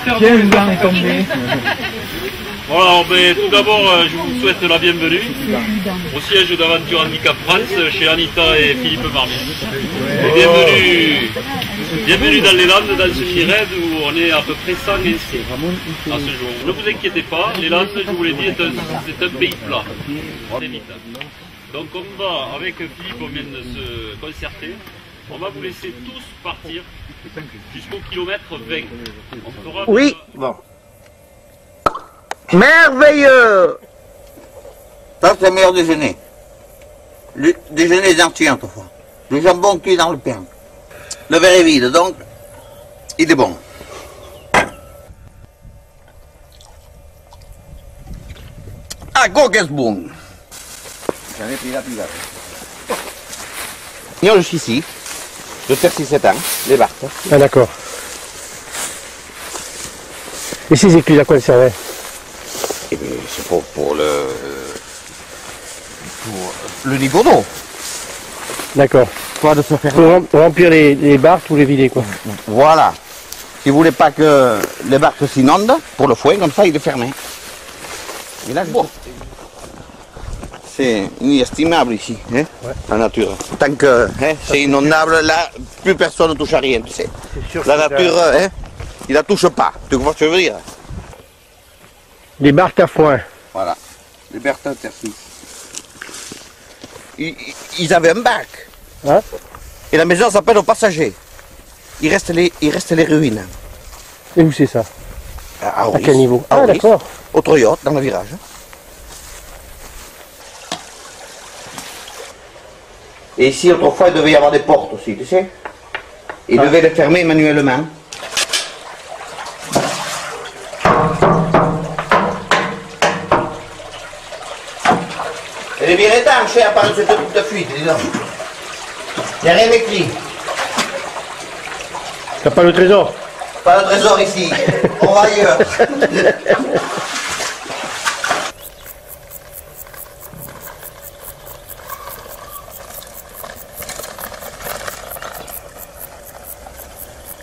faire 15 ans tombé. Voilà, ben, tout d'abord, je vous souhaite la bienvenue au siège d'Aventure Handicap France chez Anita et Philippe Marmier. Et bienvenue dans les Landes, dans ce Chired où on est à peu près 100 inscrits à ce jour. Ne vous inquiétez pas, les Landes, je vous l'ai dit, c'est un pays plat. C'est vite. Donc on va, avec Philippe, on vient de se concerter, on va vous laisser tous partir jusqu'au kilomètre 20. On fera oui, bon. Merveilleux! Ça, c'est le meilleur déjeuner. Le déjeuner d'entier, autrefois. Le jambon cuit dans le pain. Le verre est vide, donc, il est bon. Ah, qu'est-ce bon! J'en ai pris la pile. Je suis ici. Je faire 6-7 ans, les barques. Ah, d'accord. Et ces écluses, à quoi elles servaient? Eh bien, c'est pour le niveau d'eau. D'accord. Soit de se faire... Pour remplir les barques ou les vider, quoi. Voilà. Si vous voulez pas que les barques s'inondent, pour le foin, comme ça, il est fermé. Et là, bon. C'est inestimable ici, hein, ouais. La nature. Tant que hein, c'est inondable, là, plus personne ne touche à rien, tu sais. La nature, hein, il la touche pas. Tu vois ce que je veux dire? Les barques à foin. Voilà. Les barques à terre. Ils avaient un bac. Hein? Et la maison s'appelle aux passagers. Il reste les ruines. Et où c'est ça? À quel niveau? Ah, d'accord. Au Troyot, dans le virage. Et ici, autrefois, il devait y avoir des portes aussi, tu sais. Il devait les fermer manuellement. Elle est bien étanche, à part cette petite fuite, dis donc. Il n'y a rien écrit. T'as pas le trésor? Pas le trésor ici. On va ailleurs.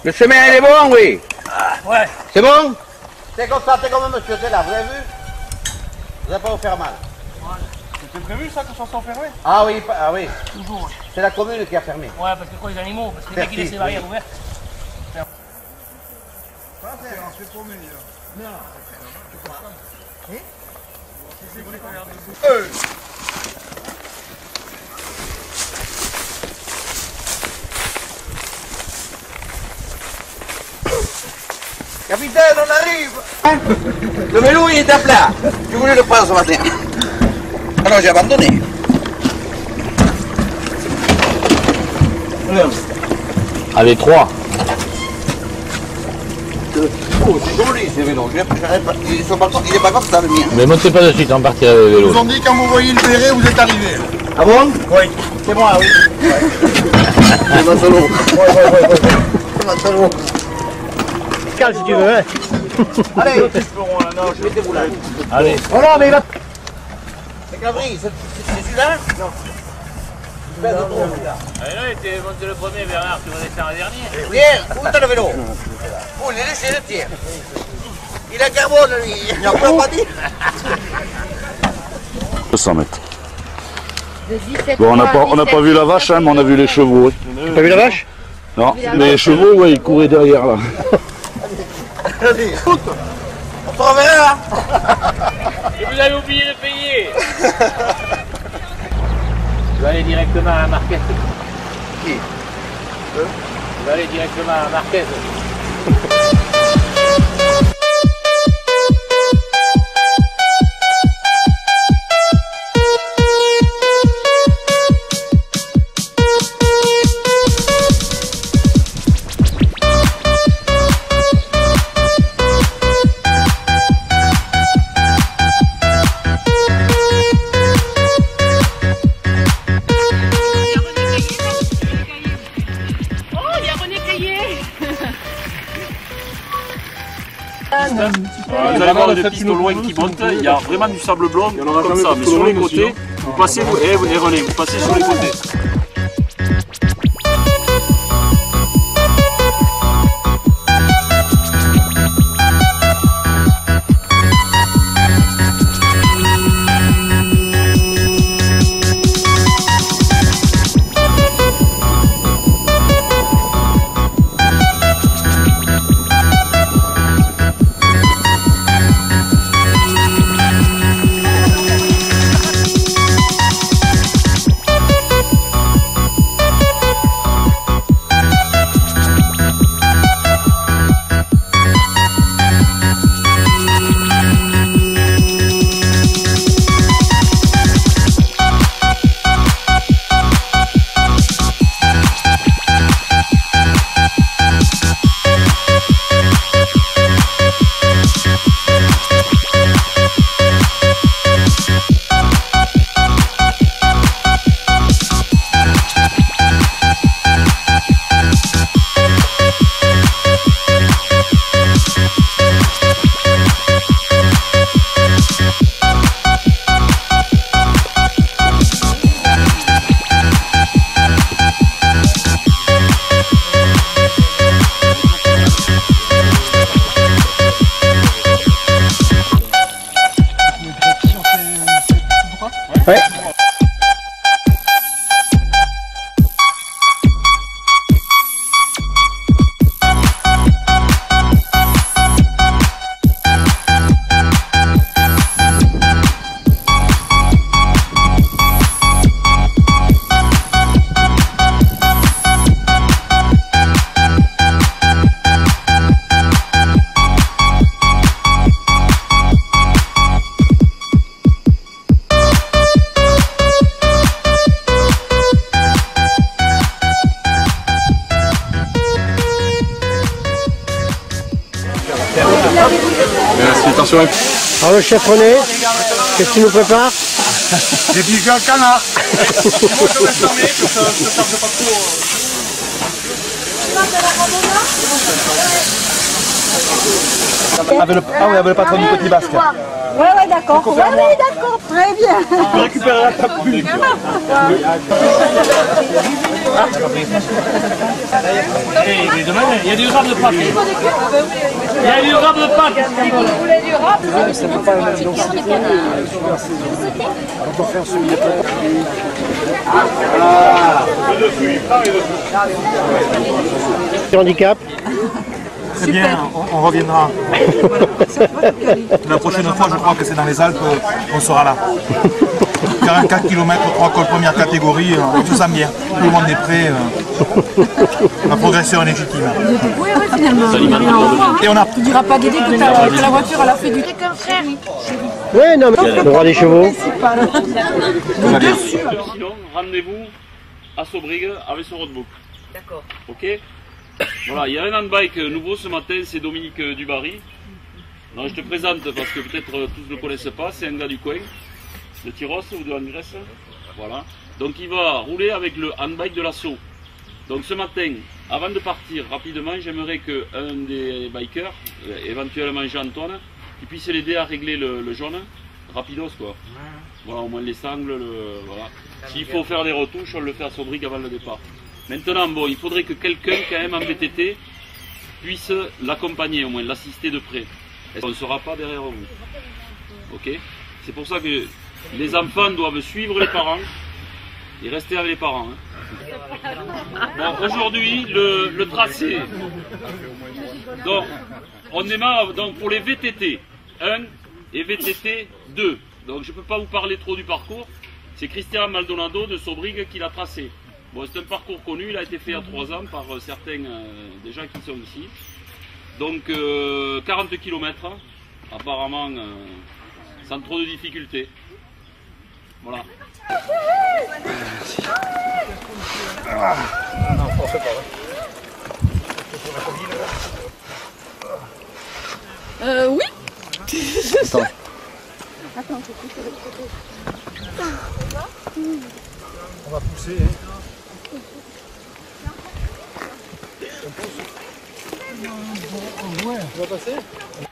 Le chemin, il est bon, oui. Ouais. C'est bon? C'est constaté comme monsieur, c'est là, vous avez vu? Vous n'allez pas vous faire mal. C'était prévu ça, que ça soit fermé? Ah oui, ah oui. Toujours. C'est la commune qui a fermé. Ouais, parce que quoi, les animaux? Parce que dès qu'il laisse les barrières ouvertes. Ça, c'est pour lui. Non. Capitaine, on arrive! Hein? Le vélo, il est à plat. Je voulais le prendre ce matin. Alors j'ai abandonné. Allez, 3. Oh, c'est joli ces vélos. Il est pas comme ça le mien. Mais montez pas de suite, on partira avec le vélo. Ils vous ont dit quand vous voyez le béret, vous êtes arrivé. Ah bon? Oui. C'est moi, oui. C'est ma solo. C'est ma solo. Calme si tu veux, hein. Allez, mettez-vous là. Allez. Oh non, mais il va... C'est Cabri, c'est celui-là? Non. Allez, là, tu es monté le premier, Bernard, tu vas descendre le dernier. Viens, où t'as le vélo? Vous l'avez laissé le tien. Il a carbone, lui. Il n'a pas dit. 200 mètres. Bon, on n'a pas vu la vache, hein, mais on a vu les chevaux. T'as pas vu la vache? Non, mais les chevaux, ouais, ils couraient derrière là. Allez, on se reverra. Et vous avez oublié de payer. Je vais aller directement à la Marquette. Qui? Je vais aller directement à la Marquette. Vous allez voir une piste au loin qui monte, il y a vraiment du sable blanc comme ça, mais sur les côtés, vous passez, et René, vous passez sur les côtés. sur un... Alors le chef René, qu'est-ce que tu nous prépares? Des bijoux à canard. Avec le patron du Petit Basque. Ouais, d'accord. Ouais, d'accord, très bien. Tu récupéreras ta plume. Et demain, il y a du rap de Pâques. Il y a du rap de Pâques. Si vous voulez du rap, Handicap. Très bien, on reviendra. La prochaine fois, je crois que c'est dans les Alpes, on sera là. 44 km, 3 cols première catégorie, tout ça bien. Tout le monde est prêt. La progression est légitime. oui, finalement. Et on a... Tu diras pas Dédé que la voiture elle a fait du... Oui, non, mais le roi des chevaux. Sinon, rendez-vous à Sobrig avec son roadbook. D'accord. Ok. Voilà, il y a un handbike nouveau ce matin, c'est Dominique Dubarry. Non, je te présente parce que peut-être tous ne le connaissent pas, c'est un gars du coin, de Tyros ou de Langres. Voilà. Donc il va rouler avec le handbike de l'assaut. Donc ce matin, avant de partir rapidement, j'aimerais qu'un des bikers, éventuellement Jean-Antoine, qui puisse l'aider à régler le jaune, rapidos quoi. Voilà, au moins les sangles, voilà. S'il faut faire des retouches, on le fait à Sobrig avant le départ. Maintenant, bon, il faudrait que quelqu'un, quand même, en VTT, puisse l'accompagner, au moins, l'assister de près. On ne sera pas derrière vous. Ok? C'est pour ça que les enfants doivent suivre les parents et rester avec les parents. Hein. Bon, aujourd'hui, le tracé. Donc, on démarre donc, pour les VTT 1 et VTT 2. Donc, je ne peux pas vous parler trop du parcours. C'est Christian Maldonado de Sobrig qui l'a tracé. Bon, c'est un parcours connu, il a été fait il y a 3 ans par certains des gens qui sont ici. Donc 40 km, apparemment sans trop de difficultés. Voilà. Oui. Attends. Attends, On va pousser.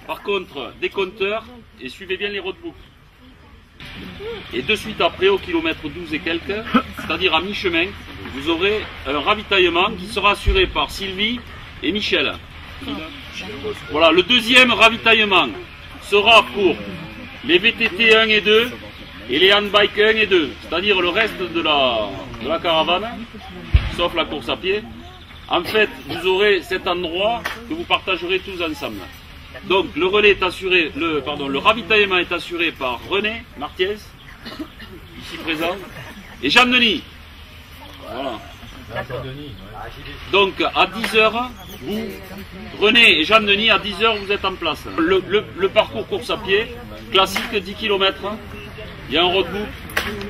Par contre, des compteurs et suivez bien les roadbooks. Et de suite après, au kilomètre 12 et quelques, c'est-à-dire à mi-chemin, vous aurez un ravitaillement qui sera assuré par Sylvie et Michel. Voilà, le deuxième ravitaillement sera pour les VTT 1 et 2 et les handbike 1 et 2, c'est-à-dire le reste de la caravane, sauf la course à pied. En fait, vous aurez cet endroit que vous partagerez tous ensemble. Donc le relais est assuré, le ravitaillement est assuré par René Martiez, ici présent, et Jean-Denis. Voilà. Donc à 10h, vous, René et Jean-Denis, à 10h vous êtes en place. Le parcours course à pied, classique, 10 km. Il y a un roadbook,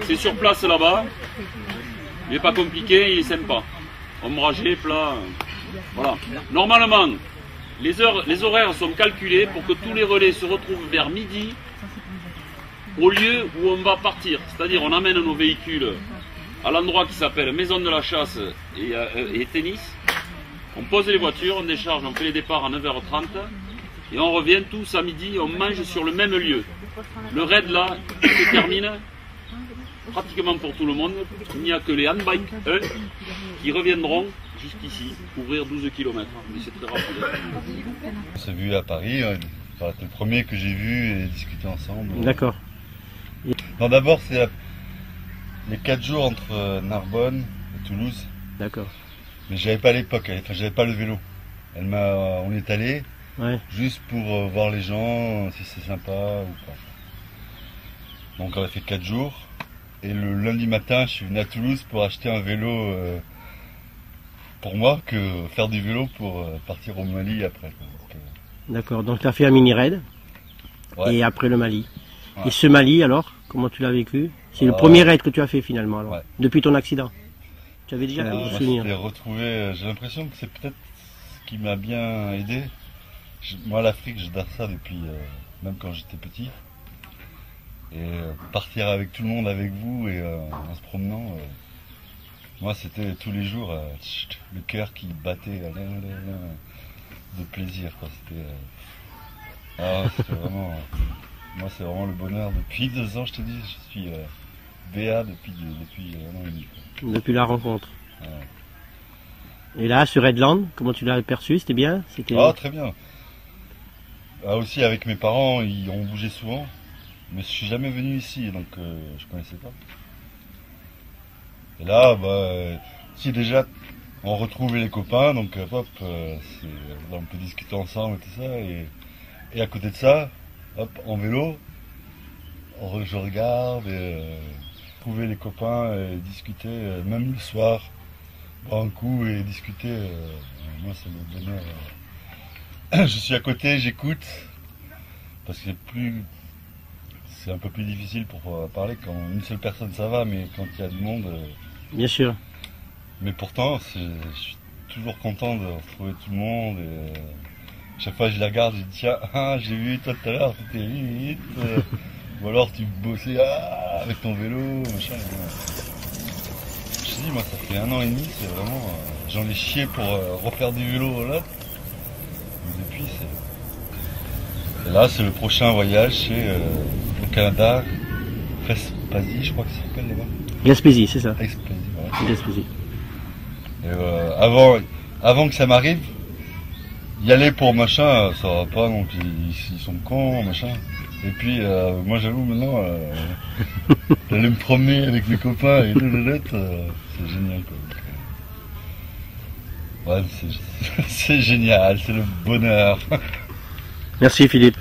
c'est sur place là-bas. Il n'est pas compliqué, il est sympa. Ombragé, plat. Voilà. Normalement, les horaires sont calculés pour que tous les relais se retrouvent vers midi au lieu où on va partir. C'est-à-dire on amène nos véhicules à l'endroit qui s'appelle Maison de la Chasse et Tennis. On pose les voitures, on décharge, on fait les départs à 9h30 et on revient tous à midi, on mange sur le même lieu. Le raid là, il se termine pratiquement pour tout le monde. Il n'y a que les handbike 1 qui reviendront jusqu'ici, couvrir 12 km. Mais c'est très rapide. On s'est vu à Paris, c'est le premier que j'ai vu et discuté ensemble. D'accord. Non, d'abord, c'est les 4 jours entre Narbonne et Toulouse. D'accord. Mais j'avais pas à l'époque, j'avais pas le vélo. On est allé juste pour voir les gens, si c'est sympa ou pas. Donc on a fait 4 jours. Et le lundi matin, je suis venu à Toulouse pour acheter un vélo pour moi, que faire du vélo pour partir au Mali après. D'accord, donc tu as fait un mini-raid et après le Mali. Ouais. Et ce Mali alors, comment tu l'as vécu? C'est le premier raid que tu as fait finalement alors, depuis ton accident. Tu avais déjà fait des souvenirs. J'ai l'impression que c'est peut-être ce qui m'a bien aidé. Moi l'Afrique, j'adore ça depuis même quand j'étais petit. Et partir avec tout le monde avec vous et en se promenant, moi c'était tous les jours le cœur qui battait de plaisir, quoi. C'était vraiment, moi c'est vraiment le bonheur. Depuis 2 ans, je te dis, je suis BA depuis 1 an et demi. Depuis la rencontre. Ouais. Et là, sur Redland, comment tu l'as perçu? C'était bien? Ah, très bien. Ah, aussi avec mes parents, ils ont bougé souvent. Mais je suis jamais venu ici, donc je connaissais pas. Et là, si déjà on retrouvait les copains, donc hop, on peut discuter ensemble et tout ça. Et à côté de ça, hop, en vélo, je regarde et trouver les copains et discuter, même le soir, boire un coup et discuter. Moi, c'est mon bonheur. Je suis à côté, j'écoute, parce que c'est un peu plus difficile pour parler quand une seule personne ça va, mais quand il y a du monde. Bien sûr. Mais pourtant, je suis toujours content de retrouver tout le monde. Et, chaque fois que je la regarde, je dis tiens, j'ai vu toi tout à l'heure, c'était vite. Ou alors tu bossais avec ton vélo, machin. Je te dis, moi ça fait 1 an et demi, c'est vraiment. J'en ai chié pour refaire du vélo là. Mais depuis, et là, c'est le prochain voyage, c'est au Canada, Gaspésie, je crois que ça s'appelle là-bas. Gaspésie, c'est ça. Gaspésie, voilà. Gaspésie. Et avant que ça m'arrive, y aller pour machin, ça va pas, donc ils sont cons, machin. Et puis, moi j'avoue maintenant, d'aller me promener avec mes copains et c'est génial, quoi. Ouais, c'est génial, c'est le bonheur. Merci Philippe.